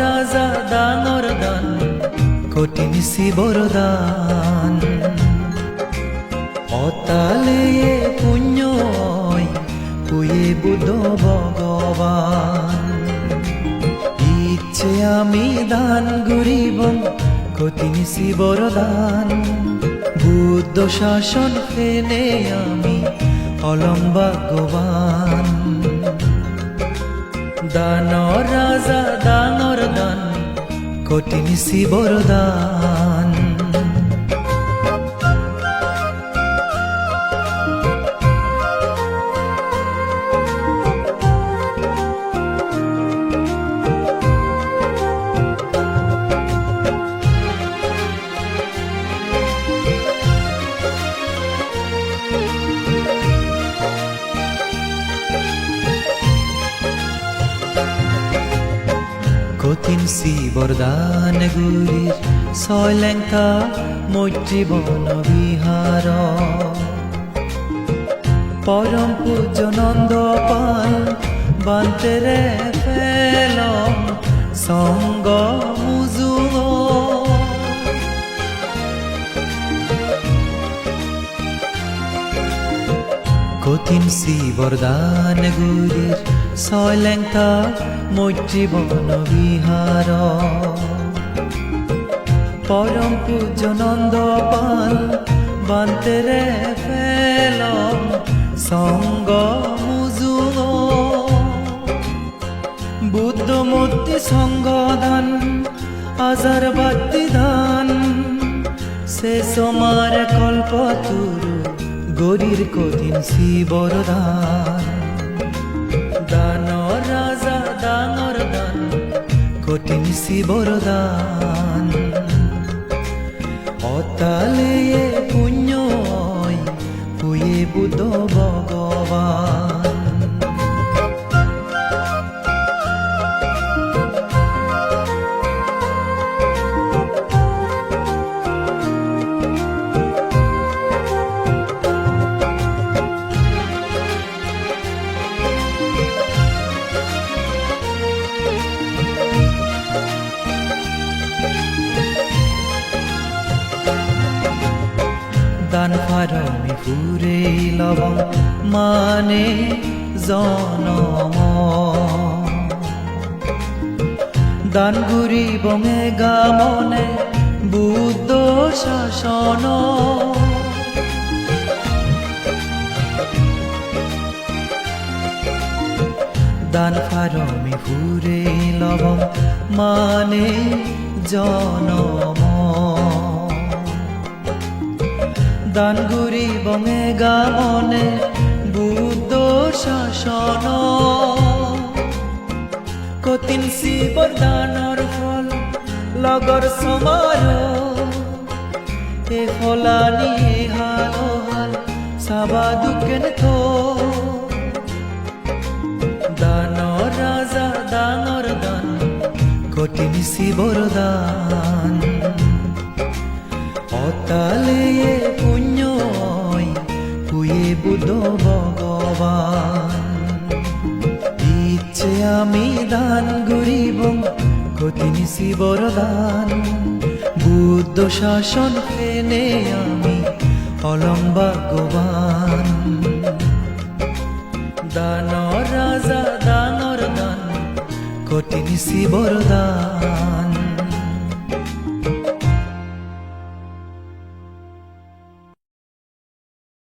রাজা ডাঙৰ দান কঠিন শিৱৰদান অতালে পুণ্যই পুয়ে বুদ্ধ ভগবান ইচ্ছে আমি দান করিব কঠিন শিৱৰদান বুদ্ধ শাসন ফেনে আমি অলম্ভাগ্যবান দানৰ ৰাজা ডাঙৰ দান কঠিন শিৱৰদান কঠিন শিৱৰদান গুৰিৰ ছয়লেংটা মৈত্ৰী বন বিহাৰ পৰম পূজ্য নন্দ পাল বান্তেৰে ফেলম সংগ মুজুঙ কঠিন শিৱৰদান গুৰিৰ ছয়লেংটা মৈত্ৰী বন বিহাৰ পৰম পূজ্য নন্দ পাল বান্তেৰে ফেলম সংগ মুজুঙ বুদ্ধ মূৰ্তি সংগদান আজাৰ বাতি দান শেষ মাৰে কল্পতৰু গৰিৰ কঠিন শিৱৰদান দানৰ ৰাজা ডাঙৰ দান কঠিন শিৱৰদান অতালে পুণ্যই পুয়ে বুদ্ধ ভগবান দান ফাৰমি ফুৰে লব মানে জনম দান ঘূৰিব মেগা মনে বুদ্ধ শাসন দান ফাৰমি ফুৰে লব মানে জনম দান ঘূৰিব মেগা মনে বুদ্ধ শাসন কঠিন শিৱৰদানৰ ফল লগৰ সমাৰ এ ফলানি হাল হাল চাবা দুকেন থ দানৰ ৰাজা ডাঙৰ দান কঠিন শিৱৰদান অতালে পুণ্যই পুয়ে বুদ্ধ ভগবান ইচ্ছে আমি দান করিব কঠিন শিৱৰদান বুদ্ধ শাসন ফেনে আমি অলম্ভাগ্যবান দানৰ ৰাজা ডাঙৰ দান কঠিন শিৱৰদান